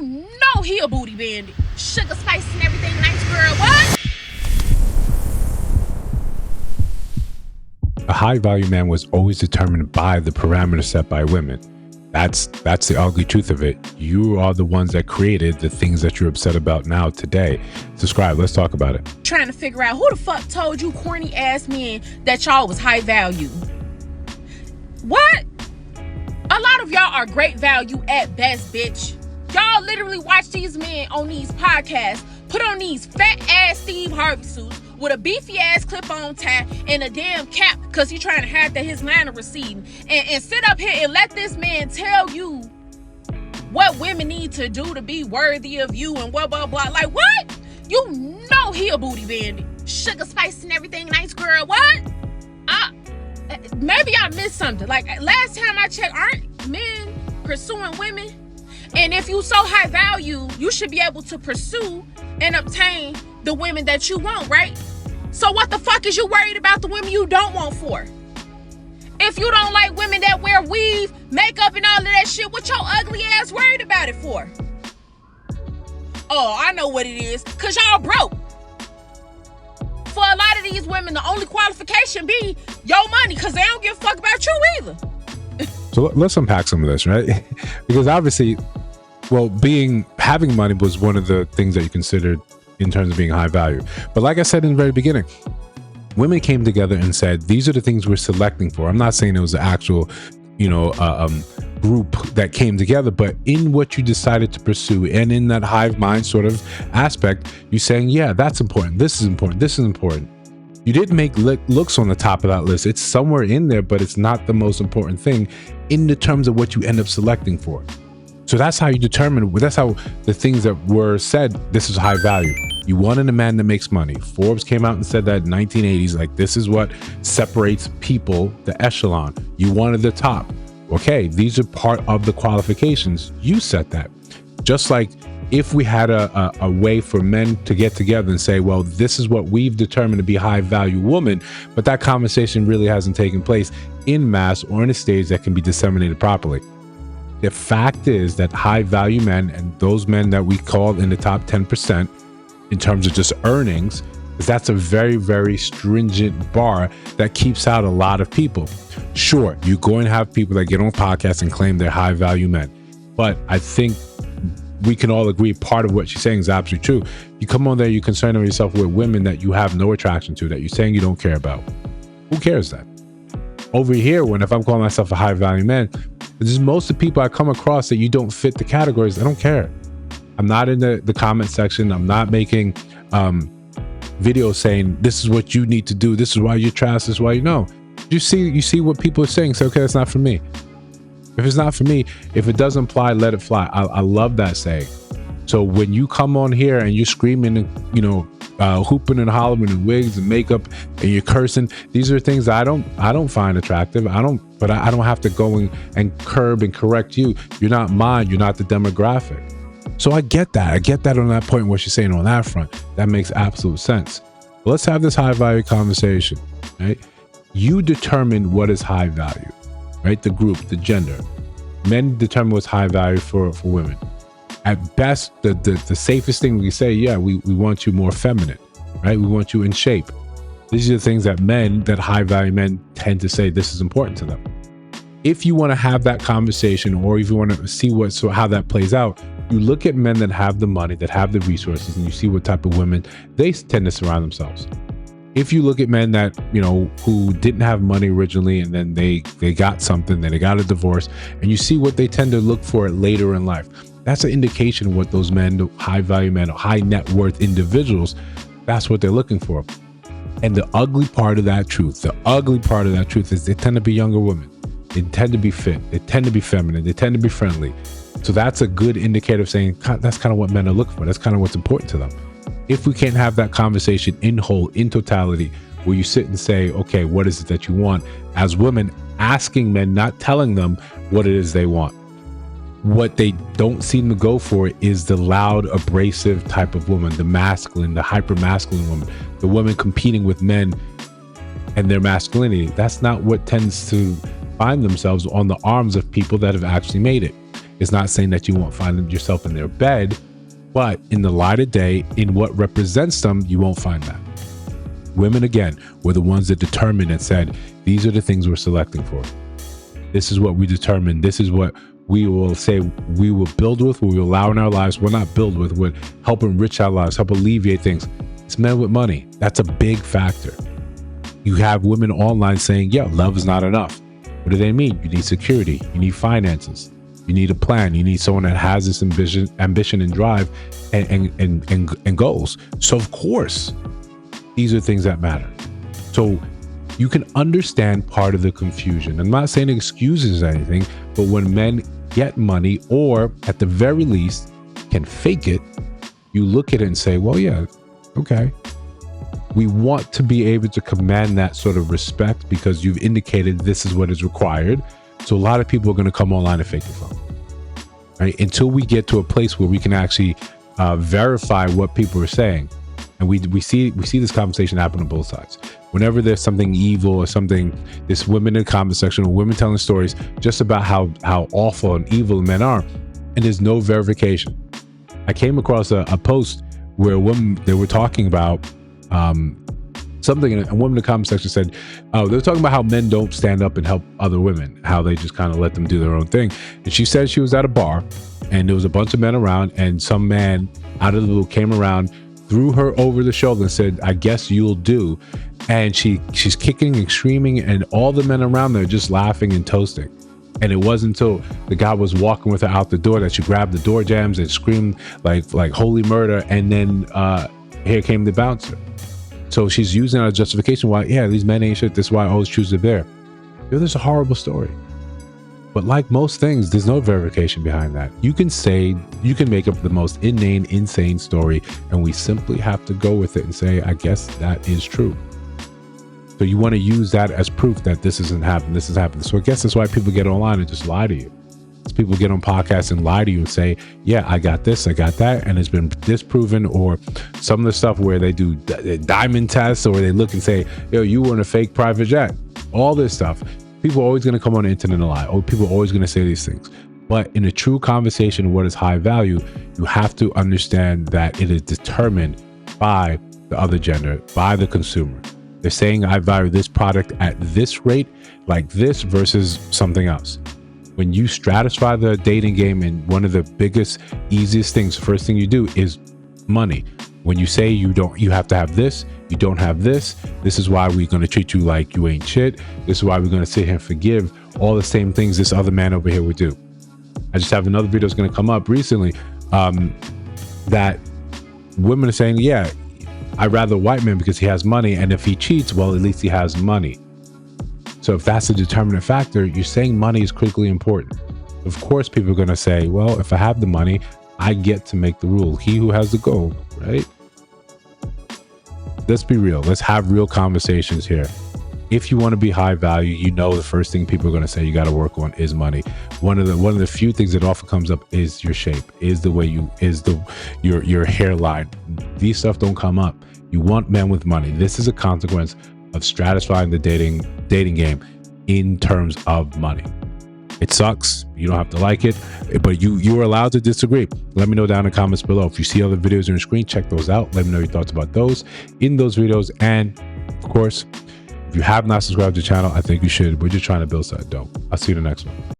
You know he a booty bandit. Sugar, spice, and everything nice, girl. What? A high value man was always determined by the parameters set by women. That's the ugly truth of it. You are the ones that created the things that you're upset about now today. Subscribe. Let's talk about it. Trying to figure out who the fuck told you corny ass men that y'all was high value. What? A lot of y'all are great value at best, bitch. Y'all literally watch these men on these podcasts put on these fat ass Steve Harvey suits with a beefy ass clip-on tie and a damn cap because he trying to hide that his line of receiving, and sit up here and let this man tell you what women need to do to be worthy of you and blah blah blah. Like, what? You know he a booty bandit. Sugar, spice, and everything nice, girl. What? Maybe I missed something. Like, last time I checked, aren't men pursuing women? And if you so high value, you should be able to pursue and obtain the women that you want, right? So what the fuck is you worried about the women you don't want for? If you don't like women that wear weave, makeup, and all of that shit, what your ugly ass worried about it for? Oh, I know what it is. Cause y'all broke. For a lot of these women, the only qualification be your money, cause they don't give a fuck about you either. So let's unpack some of this, right? Because obviously, well, having money was one of the things that you considered in terms of being high value. But like I said in the very beginning, women came together and said, these are the things we're selecting for. I'm not saying it was the actual, group that came together, but in what you decided to pursue and in that hive mind sort of aspect, you're saying, yeah, that's important. This is important. This is important. You didn't make looks on the top of that list. It's somewhere in there, but it's not the most important thing in the terms of what you end up selecting for. So that's how you determine, that's how the things that were said, this is high value. You wanted a man that makes money. Forbes came out and said that in 1980s, like, this is what separates people, the echelon. You wanted the top. Okay, these are part of the qualifications. You set that. Just like if we had a way for men to get together and say, well, this is what we've determined to be high value woman, but that conversation really hasn't taken place in mass or in a stage that can be disseminated properly. The fact is that high value men and those men that we call in the top 10% in terms of just earnings, that's a very, very stringent bar that keeps out a lot of people. Sure, you're going to have people that get on podcasts and claim they're high value men. But I think we can all agree part of what she's saying is absolutely true. You come on there, you concern yourself with women that you have no attraction to, that you're saying you don't care about. Who cares that? Over here, if I'm calling myself a high value man, there's most of the people I come across that you don't fit the categories. I don't care. I'm not in the comment section. I'm not making videos saying this is what you need to do. This is why you're trash. This is why you know. You see what people are saying. Say, okay, that's not for me. If it's not for me, if it doesn't apply, let it fly. I love that saying. So when you come on here and you're screaming and hooping and hollering and wigs and makeup and you're cursing, these are things I don't find attractive. I don't have to go and curb and correct you. You're not mine. You're not the demographic. So I get that on that point, what she's saying on that front. That makes absolute sense. But let's have this high value conversation, right? You determine what is high value, right? The group, the gender. Men determine what's high value for women. At best, the safest thing we can say, yeah, we want you more feminine, right? We want you in shape. These are the things that high value men tend to say this is important to them. If you want to have that conversation, or if you want to see how that plays out, you look at men that have the money, that have the resources, and you see what type of women they tend to surround themselves. If you look at men that, who didn't have money originally, and then they got something, then they got a divorce, and you see what they tend to look for later in life, that's an indication of what those men, the high value men, or high net worth individuals, that's what they're looking for. And the ugly part of that truth is they tend to be younger women. They tend to be fit. They tend to be feminine. They tend to be friendly. So that's a good indicator of saying that's kind of what men are looking for. That's kind of what's important to them. If we can't have that conversation in whole, in totality, where you sit and say, okay, what is it that you want? As women, asking men, not telling them what it is they want. What they don't seem to go for is the loud, abrasive type of woman, the masculine, the hyper masculine woman, the woman competing with men and their masculinity. That's not what tends to find themselves on the arms of people that have actually made it. It's not saying that you won't find yourself in their bed, but in the light of day, in what represents them, you won't find that. Women, again, were the ones that determined and said, these are the things we're selecting for. This is what we determine. This is what we will say we will build with, what we will allow in our lives. We'll not build with, what help enrich our lives, help alleviate things. It's men with money. That's a big factor. You have women online saying, yeah, love is not enough. What do they mean? You need security. You need finances. You need a plan. You need someone that has this ambition and drive and goals. So of course, these are things that matter. So you can understand part of the confusion. I'm not saying it excuses anything, but when men get money, or at the very least can fake it, you look at it and say, well, yeah, okay. We want to be able to command that sort of respect because you've indicated this is what is required. So a lot of people are going to come online and fake the phone, right? Until we get to a place where we can actually verify what people are saying. And we see this conversation happen on both sides. Whenever there's something evil or something, there's women in the comment section or women telling stories just about how awful and evil men are, and there's no verification. I came across a post where they were talking about something, and a woman in the comment section said, they were talking about how men don't stand up and help other women, how they just kind of let them do their own thing. And she said she was at a bar and there was a bunch of men around, and some man out of the blue came around, threw her over the shoulder and said, I guess you'll do. And she's kicking and screaming, and all the men around there just laughing and toasting. And it wasn't until the guy was walking with her out the door that she grabbed the door jams and screamed like holy murder. And then here came the bouncer. So she's using a justification why, yeah, these men ain't shit. That's why I always choose to bear. There's a horrible story. But like most things, there's no verification behind that. You can make up the most inane, insane story, and we simply have to go with it and say, I guess that is true. So you want to use that as proof that this isn't happening, this is happening. So I guess that's why people get online and just lie to you. It's people get on podcasts and lie to you and say, yeah, I got this, I got that, and it's been disproven. Or some of the stuff where they do diamond tests, or they look and say, yo, you were in a fake private jet. All this stuff. People are always going to come on the internet and lie. Or people are always going to say these things. But in a true conversation of what is high value, you have to understand that it is determined by the other gender, by the consumer. They're saying I value this product at this rate, like this, versus something else. When you stratify the dating game, and one of the biggest, easiest things, first thing you do is money. When you say you have to have this, you don't have this. This is why we're going to treat you like you ain't shit. This is why we're going to sit here and forgive all the same things this other man over here would do. I just have another video that's going to come up recently that women are saying, yeah, I'd rather a white man because he has money. And if he cheats, well, at least he has money. So if that's a determinant factor, you're saying money is critically important. Of course, people are going to say, well, if I have the money, I get to make the rule. He who has the gold, right? Let's be real. Let's have real conversations here. If you want to be high value, you know the first thing people are going to say you got to work on is money. One of the few things that often comes up is your shape, is the way your hairline. These stuff don't come up. You want men with money. This is a consequence of stratifying the dating game in terms of money. It sucks. You don't have to like it, but you are allowed to disagree. Let me know down in the comments below. If you see other videos on your screen, check those out. Let me know your thoughts about those in those videos. And of course, if you have not subscribed to the channel, I think you should. We're just trying to build something dope. I'll see you in the next one.